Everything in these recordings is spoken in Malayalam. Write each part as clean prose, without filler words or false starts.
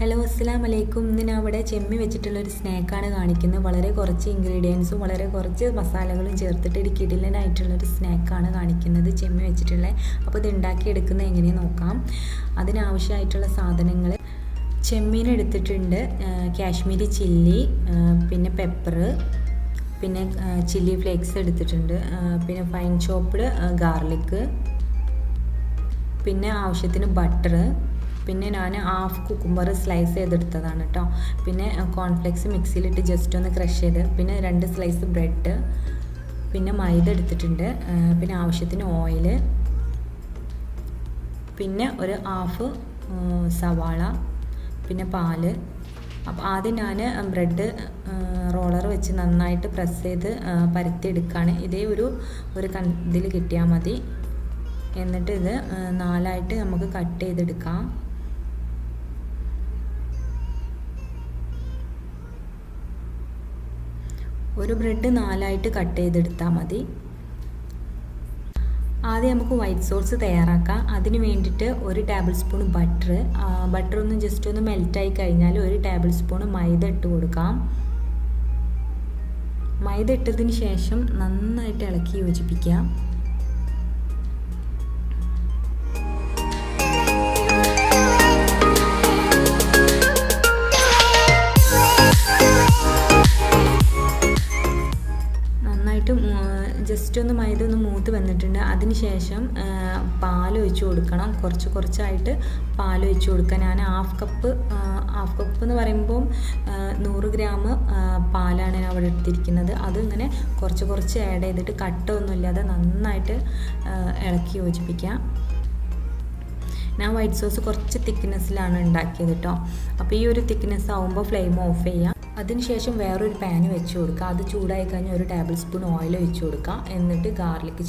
ഹലോ അസ്സലാമു അലൈക്കും. ഇന്ന് ഞാൻ ഇവിടെ ചെമ്മീൻ വെച്ചിട്ടുള്ളൊരു സ്നാക്കാണ് കാണിക്കുന്നത്. വളരെ കുറച്ച് ഇൻഗ്രീഡിയൻസും വളരെ കുറച്ച് മസാലകളും ചേർത്തിട്ട് ഒരു കിടിലനായിട്ടുള്ളൊരു സ്നാക്കാണ് കാണിക്കുന്നത്, ചെമ്മീൻ വെച്ചിട്ടുള്ളത്. അപ്പോൾ ഇത് ഉണ്ടാക്കിയെടുക്കുന്നത് എങ്ങനെയാണ് നോക്കാം. അതിനാവശ്യമായിട്ടുള്ള സാധനങ്ങൾ: ചെമ്മീൻ എടുത്തിട്ടുണ്ട്, കാശ്മീരി ചില്ലി, പിന്നെ പെപ്പർ, പിന്നെ ചില്ലി ഫ്ലേക്സ് എടുത്തിട്ടുണ്ട്, പിന്നെ ഫൈൻ ചോപ്പ്ഡ് ഗാർലിക്ക്, പിന്നെ ആവശ്യത്തിന് ബട്ടർ, പിന്നെ ഞാൻ ഹാഫ് കുക്കുംബർ സ്ലൈസ് ചെയ്തെടുത്തതാണ് കേട്ടോ. പിന്നെ കോൺഫ്ലെക്സ് മിക്സിയിലിട്ട് ജസ്റ്റ് ഒന്ന് ക്രഷ് ചെയ്ത്, പിന്നെ 2 സ്ലൈസ് ബ്രെഡ്, പിന്നെ മൈദ എടുത്തിട്ടുണ്ട്, പിന്നെ ആവശ്യത്തിന് ഓയിൽ, പിന്നെ ഒരു ഹാഫ് സവാള, പിന്നെ പാല്. അപ്പോൾ ആദ്യം ഞാൻ ബ്രെഡ് റോളർ വെച്ച് നന്നായിട്ട് പ്രസ് ചെയ്ത് പരത്തിയെടുക്കുകയാണ്. ഇതേ ഒരു ഇതിൽ കിട്ടിയാൽ മതി. എന്നിട്ട് ഇത് 4ആയിട്ട് നമുക്ക് കട്ട് ചെയ്തെടുക്കാം. ഒരു ബ്രെഡ് 4ആയിട്ട് കട്ട് ചെയ്തെടുത്താൽ മതി. ആദ്യം നമുക്ക് വൈറ്റ് സോസ് തയ്യാറാക്കാം. അതിന് വേണ്ടിയിട്ട് 1 ടേബിൾ സ്പൂൺ ബട്ടർ ഒന്ന് ജസ്റ്റ് ഒന്ന് മെൽറ്റായി കഴിഞ്ഞാൽ 1 ടേബിൾ സ്പൂൺ മൈദ ഇട്ട് കൊടുക്കാം. മൈദ ഇട്ടതിന് ശേഷം നന്നായിട്ട് ഇളക്കി യോജിപ്പിക്കാം. ജസ്റ്റ് ഒന്ന് മൈദ ഒന്ന് മൂത്ത് വന്നിട്ടുണ്ട്. അതിന് ശേഷം പാൽ ഒഴിച്ച് കൊടുക്കണം. കുറച്ചായിട്ട് പാൽ ഒഴിച്ച് കൊടുക്കുക. ഞാൻ ഹാഫ് കപ്പ് എന്ന് പറയുമ്പോൾ 100 ഗ്രാം പാലാണ് ഞാൻ അവിടെ എടുത്തിരിക്കുന്നത്. അതിങ്ങനെ കുറച്ച് ആഡ് ചെയ്തിട്ട് കട്ടൊന്നുമില്ലാതെ നന്നായിട്ട് ഇളക്കി യോജിപ്പിക്കാം. ഞാൻ വൈറ്റ് സോസ് കുറച്ച് തിക്നെസ്സിലാണ് ഉണ്ടാക്കിയത് കേട്ടോ. അപ്പോൾ ഈ ഒരു തിക്നെസ് ആകുമ്പോൾ ഫ്ലെയിം ഓഫ് ചെയ്യാം. അതിനുശേഷം വേറൊരു പാൻ വെച്ച് കൊടുക്കുക. അത് ചൂടായി കഴിഞ്ഞാൽ 1 ടേബിൾ സ്പൂൺ ഓയിൽ ഒഴിച്ച് കൊടുക്കുക. എന്നിട്ട്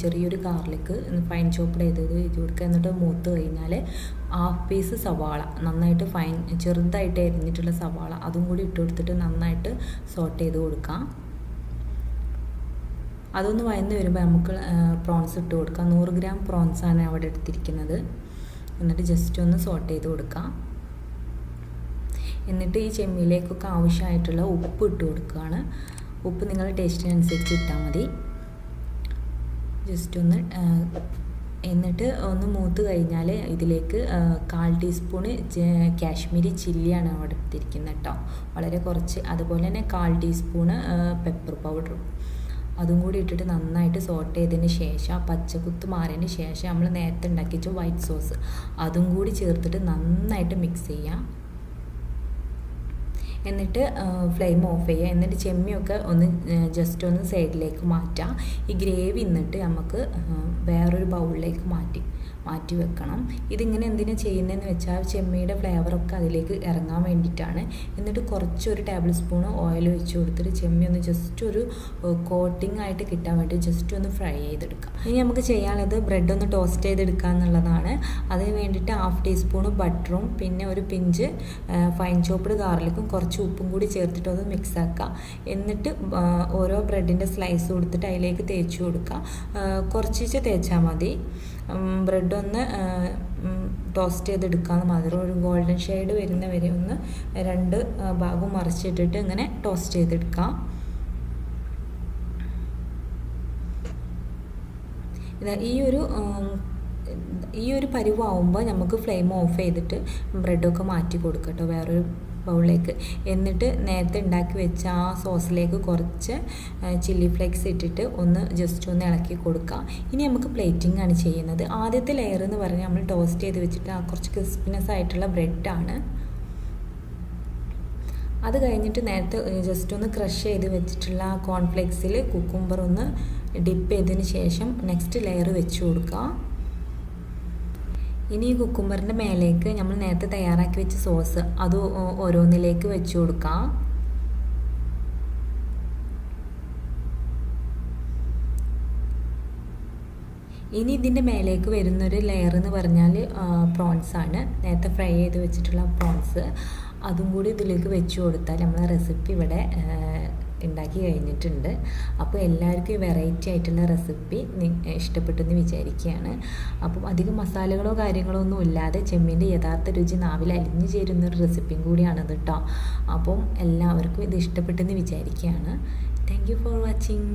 ചെറിയൊരു ഗാർലിക്ക് ഫൈൻ ചോപ്പ്ഡ് ചെയ്തത് ഒഴിച്ച് കൊടുക്കുക. എന്നിട്ട് മൂത്ത് കഴിഞ്ഞാൽ ഹാഫ് പീസ് സവാള, നന്നായിട്ട് ചെറുതായിട്ട് എരിഞ്ഞിട്ടുള്ള സവാള, അതും കൂടി ഇട്ട് കൊടുത്തിട്ട് നന്നായിട്ട് സോട്ട് ചെയ്ത് കൊടുക്കാം. അതൊന്ന് വഴന്ന് വരുമ്പോൾ നമുക്ക് പ്രോൺസ് ഇട്ട് കൊടുക്കാം. 100 ഗ്രാം പ്രോൺസാണ് അവിടെ എടുത്തിരിക്കുന്നത്. എന്നിട്ട് ജസ്റ്റ് ഒന്ന് സോട്ട് ചെയ്ത് കൊടുക്കാം. എന്നിട്ട് ഈ ചെമ്മീനിലേക്കൊക്കെ ആവശ്യമായിട്ടുള്ള ഉപ്പ് ഇട്ട് കൊടുക്കുകയാണ്. ഉപ്പ് നിങ്ങളുടെ ടേസ്റ്റിനനുസരിച്ച് ഇട്ടാൽ മതി. ജസ്റ്റ് ഒന്ന് എന്നിട്ട് ഒന്ന് മൂത്ത് കഴിഞ്ഞാൽ ഇതിലേക്ക് 1/4 ടീസ്പൂണ് കാശ്മീരി ചില്ലിയാണ് അവിടെ എടുത്തിരിക്കുന്നത് കേട്ടോ, വളരെ കുറച്ച്. അതുപോലെ തന്നെ 1/4 ടീസ്പൂണ് പെപ്പർ പൗഡറും അതും കൂടി ഇട്ടിട്ട് നന്നായിട്ട് സോട്ട് ചെയ്തതിന് ശേഷം പച്ചക്കുത്ത് മാറിയതിന് ശേഷം നമ്മൾ നേരത്തെ ഉണ്ടാക്കിച്ച വൈറ്റ് സോസ് അതും കൂടി ചേർത്തിട്ട് നന്നായിട്ട് മിക്സ് ചെയ്യാം. എന്നിട്ട് ഫ്ലെയിം ഓഫ് ചെയ്യുക. എന്നിട്ട് ചെമ്മിയൊക്കെ ഒന്ന് ജസ്റ്റ് ഒന്ന് സൈഡിലേക്ക് മാറ്റാം. ഈ ഗ്രേവി എന്നിട്ട് നമുക്ക് വേറൊരു ബൗളിലേക്ക് മാറ്റി വെക്കണം. ഇതിങ്ങനെ എന്തിനാണ് ചെയ്യുന്നതെന്ന് വെച്ചാൽ ചെമ്മിയുടെ ഫ്ലേവറൊക്കെ അതിലേക്ക് ഇറങ്ങാൻ വേണ്ടിയിട്ടാണ്. എന്നിട്ട് 1 ടേബിൾ സ്പൂൺ ഓയിൽ ഒഴിച്ച് കൊടുത്തിട്ട് ചെമ്മി ഒന്ന് ജസ്റ്റ് ഒരു കോട്ടിംഗ് ആയിട്ട് കിട്ടാൻ വേണ്ടി ജസ്റ്റ് ഒന്ന് ഫ്രൈ ചെയ്തെടുക്കാം. ഇനി നമുക്ക് ചെയ്യാനുള്ളത് ബ്രെഡ് ഒന്ന് ടോസ്റ്റ് ചെയ്തെടുക്കുക എന്നുള്ളതാണ്. അതിന് വേണ്ടിയിട്ട് ഹാഫ് ടീസ്പൂൺ ബട്ടറും പിന്നെ ഒരു പിഞ്ച് ഫൈൻ ചോപ്പ്ഡ് ഗാർലിക്കും കുറച്ച് ഉപ്പും കൂടി ചേർത്തിട്ട് ഒന്ന് മിക്സ് ആക്കുക. എന്നിട്ട് ഓരോ ബ്രെഡിൻ്റെ സ്ലൈസ് കൊടുത്തിട്ട് അതിലേക്ക് തേച്ച് കൊടുക്കുക. കുറച്ച് തേച്ചാൽ മതി. ബ്രെഡ് ഒന്ന് ടോസ്റ്റ് ചെയ്തെടുക്കാമെന്ന് മാത്രം. ഒരു ഗോൾഡൻ ഷെയ്ഡ് വരുന്ന വരെ ഒന്ന് 2 ഭാഗവും മറിച്ചിട്ടിട്ട് ഇങ്ങനെ ടോസ്റ്റ് ചെയ്തെടുക്കാം. ഈ ഒരു പരുവാകുമ്പോൾ നമുക്ക് ഫ്ലെയിം ഓഫ് ചെയ്തിട്ട് ബ്രെഡൊക്കെ മാറ്റി കൊടുക്കാം കേട്ടോ വേറൊരു ബൗളിലേക്ക്. എന്നിട്ട് നേരത്തെ ഉണ്ടാക്കി വെച്ച ആ സോസിലേക്ക് കുറച്ച് ചില്ലി ഫ്ലേക്സ് ഇട്ടിട്ട് ജസ്റ്റ് ഒന്ന് ഇളക്കി കൊടുക്കാം. ഇനി നമുക്ക് പ്ലേറ്റിംഗ് ആണ് ചെയ്യുന്നത്. ആദ്യത്തെ ലെയർ എന്ന് പറഞ്ഞാൽ നമ്മൾ ടോസ്റ്റ് ചെയ്ത് വെച്ചിട്ട് കുറച്ച് ക്രിസ്പിനെസ് ആയിട്ടുള്ള ബ്രെഡാണ്. അത് കഴിഞ്ഞിട്ട് നേരത്തെ ജസ്റ്റ് ഒന്ന് ക്രഷ് ചെയ്ത് വെച്ചിട്ടുള്ള ആ കോൺഫ്ലെക്സിൽ കുക്കുംബർ ഒന്ന് ഡിപ്പ് ചെയ്തതിന് ശേഷം നെക്സ്റ്റ് ലെയർ വെച്ച് കൊടുക്കുക. ഇനി ഈ കുക്കുംബറിൻ്റെ മേലേക്ക് നമ്മൾ നേരത്തെ തയ്യാറാക്കി വെച്ച സോസ് അത് ഓരോന്നിലേക്ക് വെച്ച് കൊടുക്കാം. ഇനി ഇതിൻ്റെ മേലേക്ക് വരുന്നൊരു ലെയർ എന്ന് പറഞ്ഞാൽ പ്രോൺസാണ്. നേരത്തെ ഫ്രൈ ചെയ്ത് വെച്ചിട്ടുള്ള പ്രോൺസ് അതും കൂടി ഇതിലേക്ക് വെച്ച് കൊടുത്താൽ നമ്മളെ റെസിപ്പി ഇവിടെ ഉണ്ടാക്കി കഴിഞ്ഞിട്ടുണ്ട്. അപ്പോൾ എല്ലാവർക്കും ഈ വെറൈറ്റി ആയിട്ടുള്ള റെസിപ്പി ഇഷ്ടപ്പെട്ടെന്ന് വിചാരിക്കുകയാണ്. അപ്പം അധികം മസാലകളോ കാര്യങ്ങളോ ഒന്നും ഇല്ലാതെ ചെമ്മീൻ്റെ യഥാർത്ഥ രുചി നാവിൽ അലിഞ്ഞു ചേരുന്ന ഒരു റെസിപ്പിയും കൂടിയാണത് കേട്ടോ. അപ്പം എല്ലാവർക്കും ഇത് ഇഷ്ടപ്പെട്ടെന്ന് വിചാരിക്കുകയാണ്. Thank you for watching.